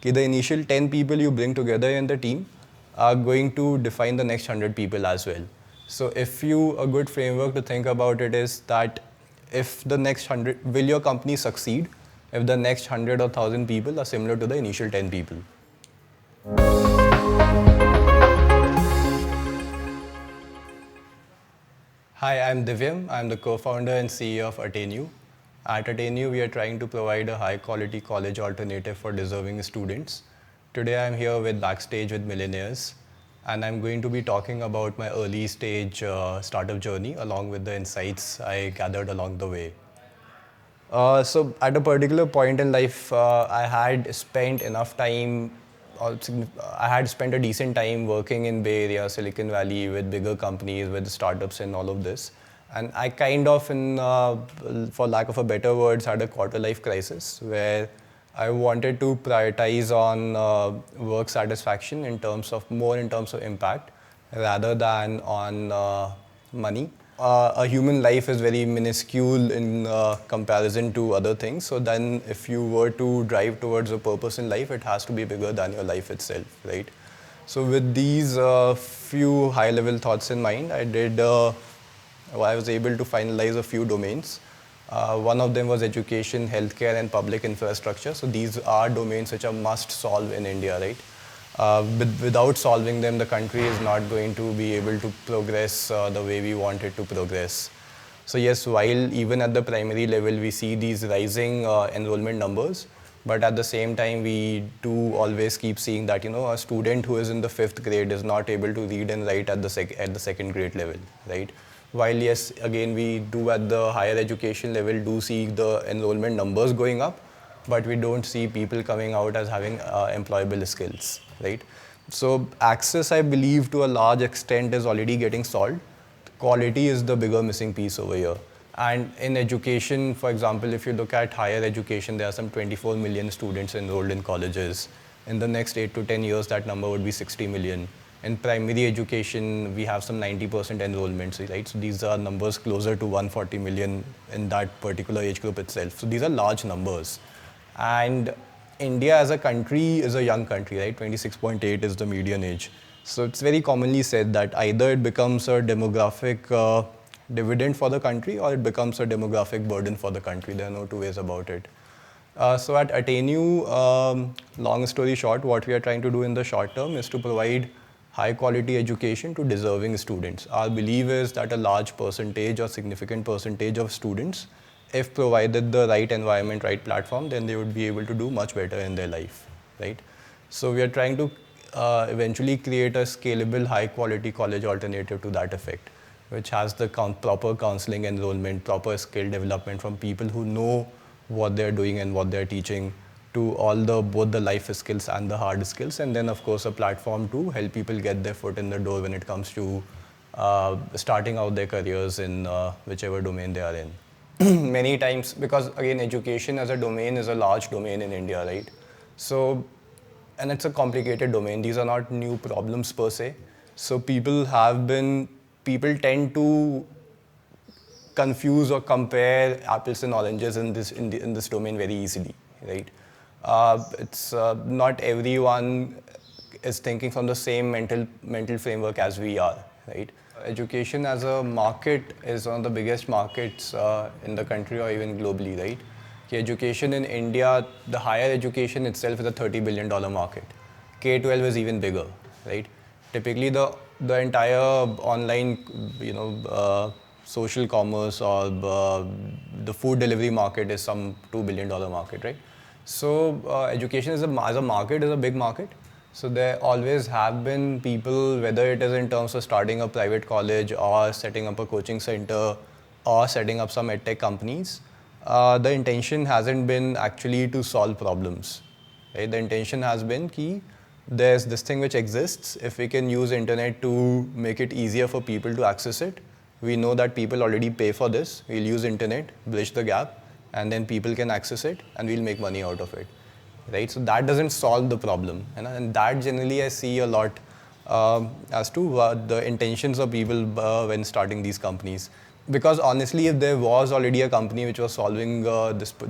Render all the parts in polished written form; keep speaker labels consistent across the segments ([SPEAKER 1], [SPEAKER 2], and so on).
[SPEAKER 1] The initial 10 people you bring together in the team are going to define the next 100 people as well. So a good framework to think about it is that if the next 100, will your company succeed if the next 100 or 1,000 people are similar to the initial 10 people? Hi, I'm Divyam. I'm the co-founder and CEO of AttainU. At AttainU, we are trying to provide a high-quality college alternative for deserving students. Today, I'm here with Backstage with Millionaires, and I'm going to be talking about my early stage startup journey along with the insights I gathered along the way. So at a particular point in life, I had spent enough time, I had spent a decent time working in Bay Area, Silicon Valley with bigger companies, with startups and all of this. And I kind of, for lack of a better words, had a quarter life crisis where I wanted to prioritize on work satisfaction more in terms of impact rather than on money. A human life is very minuscule in comparison to other things. So then if you were to drive towards a purpose in life, it has to be bigger than your life itself, right? So with these few high-level thoughts in mind, I was able to finalize a few domains. One of them was education, healthcare, and public infrastructure. So these are domains which are must solve in India, right? Without solving them, the country is not going to be able to progress the way we want it to progress. So yes, while even at the primary level, we see these rising enrollment numbers, but at the same time, we do always keep seeing that, a student who is in the 5th grade is not able to read and write at the second grade level, right? While yes, again, we do at the higher education level do see the enrollment numbers going up, but we don't see people coming out as having employable skills, right? So access, I believe, to a large extent is already getting solved. Quality is the bigger missing piece over here. And in education, for example, if you look at higher education, there are some 24 million students enrolled in colleges. In the next 8 to 10 years, that number would be 60 million. In primary education, we have some 90% enrollments, right? So these are numbers closer to 140 million in that particular age group itself. So these are large numbers. And India as a country is a young country, right? 26.8 is the median age. So it's very commonly said that either it becomes a demographic dividend for the country or it becomes a demographic burden for the country. There are no two ways about it. So at AttainU, long story short, what we are trying to do in the short term is to provide high quality education to deserving students. Our belief is that a large percentage or significant percentage of students, if provided the right environment, right platform, then they would be able to do much better in their life, right? So we are trying to eventually create a scalable, high-quality college alternative to that effect, which has the proper counseling, enrollment, proper skill development from people who know what they're doing and what they're teaching, to both the life skills and the hard skills, and then of course a platform to help people get their foot in the door when it comes to starting out their careers in whichever domain they are in. Many times, because again, education as a domain is a large domain in India, right? So, and it's a complicated domain. These are not new problems per se. So people tend to confuse or compare apples and oranges in this domain very easily, right? It's not everyone is thinking from the same mental framework as we are, right? Education as a market is one of the biggest markets in the country or even globally, right? Education in India, the higher education itself is a $30 billion market. K-12 is even bigger, right? Typically, the entire online, social commerce or the food delivery market is some $2 billion market, right? So education as a market is a big market. So there always have been people, whether it is in terms of starting a private college or setting up a coaching center or setting up some edtech companies, the intention hasn't been actually to solve problems, right? The intention has been that there's this thing which exists. If we can use internet to make it easier for people to access it, we know that people already pay for this. We'll use internet, bridge the gap, and then people can access it and we'll make money out of it, right? So that doesn't solve the problem, and that generally I see a lot as to the intentions of people when starting these companies. Because honestly, if there was already a company which was solving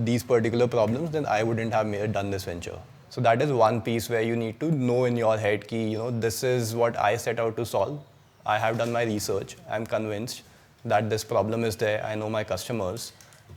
[SPEAKER 1] these particular problems, then I wouldn't have done this venture. So that is one piece where you need to know in your head ki, this is what I set out to solve. I have done my research. I'm convinced that this problem is there. I know my customers.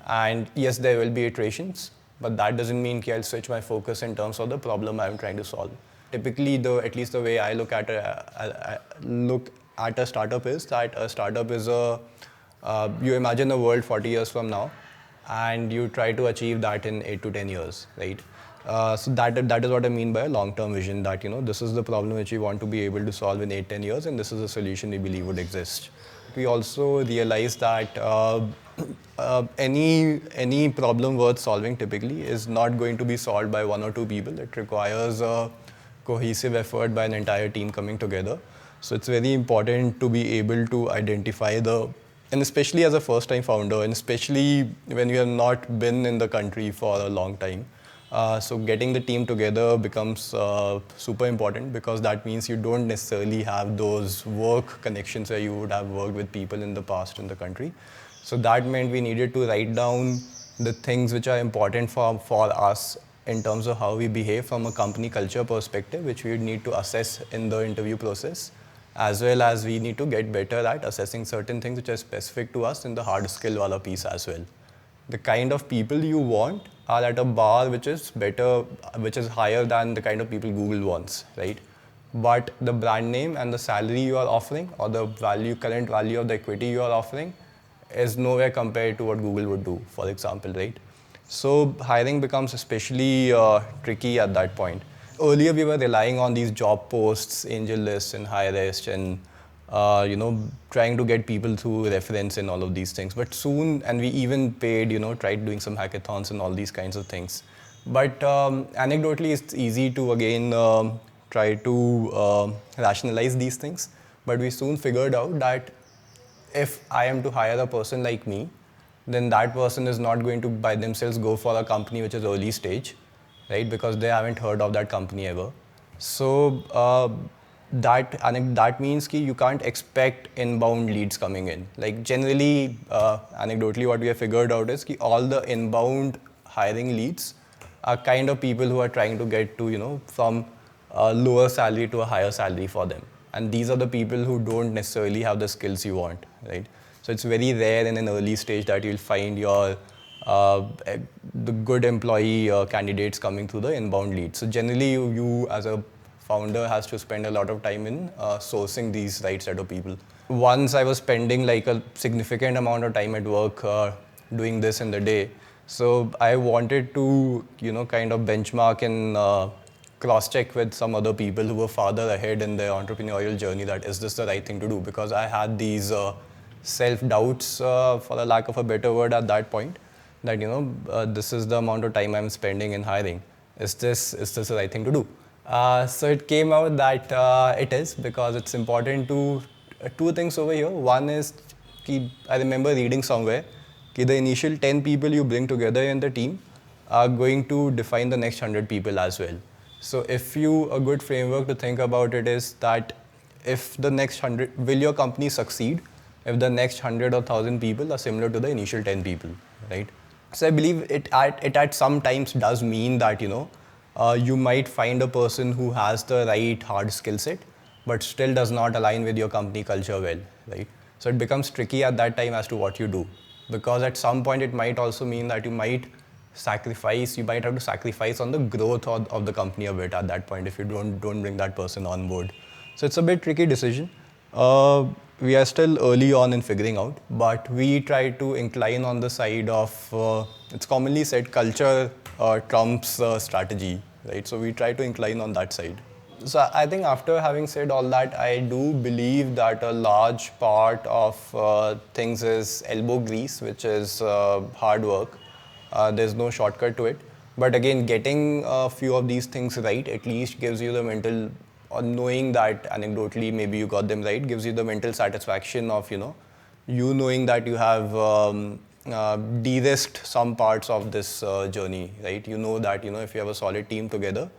[SPEAKER 1] And yes, there will be iterations, but that doesn't mean I'll switch my focus in terms of the problem I'm trying to solve. Typically, at least the way I look at a startup is that a startup is you imagine a world 40 years from now, and you try to achieve that in 8 to 10 years, right? So that is what I mean by a long-term vision, that this is the problem which we want to be able to solve in 8, 10 years, and this is a solution we believe would exist. We also realize that any problem worth solving typically is not going to be solved by one or two people. It requires a cohesive effort by an entire team coming together. So it's very important to be able to identify and especially as a first-time founder, and especially when you have not been in the country for a long time. So getting the team together becomes super important, because that means you don't necessarily have those work connections where you would have worked with people in the past in the country. So that meant we needed to write down the things which are important for us in terms of how we behave from a company culture perspective, which we would need to assess in the interview process, as well as we need to get better at assessing certain things which are specific to us in the hard skill wala piece as well. The kind of people you want are at a bar which is better, which is higher than the kind of people Google wants, right? But the brand name and the salary you are offering, or the current value of the equity you are offering, is nowhere compared to what Google would do, for example, right? So hiring becomes especially tricky at that point. Earlier, we were relying on these job posts, angel lists, and Hirist, and trying to get people through reference and all of these things. But soon, and we even paid, tried doing some hackathons and all these kinds of things. But anecdotally, it's easy to again try to rationalize these things. But we soon figured out that if I am to hire a person like me, then that person is not going to by themselves go for a company which is early stage, right? Because they haven't heard of that company ever. So that means that you can't expect inbound leads coming in. Like generally, anecdotally, what we have figured out is that all the inbound hiring leads are kind of people who are trying to get to, from a lower salary to a higher salary for them. And these are the people who don't necessarily have the skills you want, right? So it's very rare in an early stage that you'll find the good employee candidates coming through the inbound leads. So generally, you as a founder has to spend a lot of time in sourcing these right set of people. Once I was spending like a significant amount of time at work doing this in the day. So I wanted to, kind of benchmark and cross-check with some other people who were farther ahead in their entrepreneurial journey, that is this the right thing to do? Because I had these self-doubts, for the lack of a better word at that point, that, this is the amount of time I'm spending in hiring. Is this the right thing to do? So it came out that it is, because it's important to two things over here. One is, I remember reading somewhere, the initial 10 people you bring together in the team are going to define the next 100 people as well. So a good framework to think about it is that if the next 100, will your company succeed if the next 100 or 1,000 people are similar to the initial 10 people, right? So I believe it at some times does mean that, you might find a person who has the right hard skill set, but still does not align with your company culture well, right? So it becomes tricky at that time as to what you do, because at some point it might also mean that you might have to sacrifice on the growth of the company a bit at that point if you don't bring that person on board. So it's a bit tricky decision. We are still early on in figuring out, but we try to incline on the side of, it's commonly said, culture trumps strategy, right? So we try to incline on that side. So I think after having said all that, I do believe that a large part of things is elbow grease, which is hard work. There's no shortcut to it. But again, getting a few of these things right at least gives you the mental, or knowing that anecdotally maybe you got them right, gives you the mental satisfaction of, you knowing that you have de-risked some parts of this journey, right? You know that, if you have a solid team together,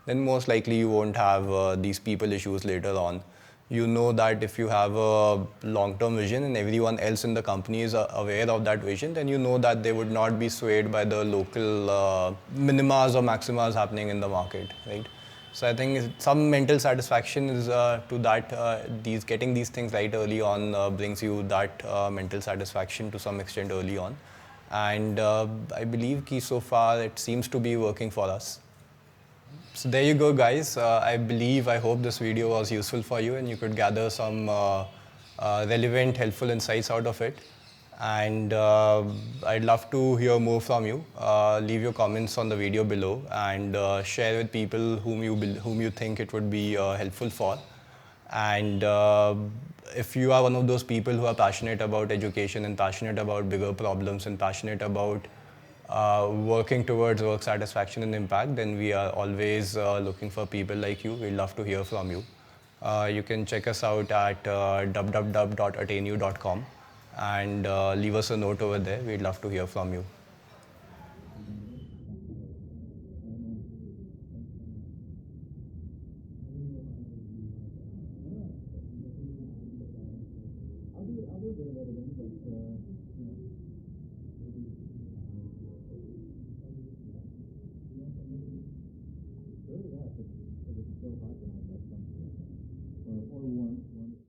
[SPEAKER 1] then most likely you won't have these people issues later on. You know that if you have a long-term vision and everyone else in the company is aware of that vision, then you know that they would not be swayed by the local minimas or maximas happening in the market, right? So I think some mental satisfaction is to that. These getting these things right early on brings you that mental satisfaction to some extent early on, and I believe कि so far it seems to be working for us. So there you go, guys. I hope this video was useful for you and you could gather some relevant, helpful insights out of it. And I'd love to hear more from you. Leave your comments on the video below and share with people whom you think it would be helpful for. And if you are one of those people who are passionate about education and passionate about bigger problems and passionate about working towards work satisfaction and impact, then we are always looking for people like you. We'd love to hear from you. You can check us out at www.attainu.com and leave us a note over there. We'd love to hear from you.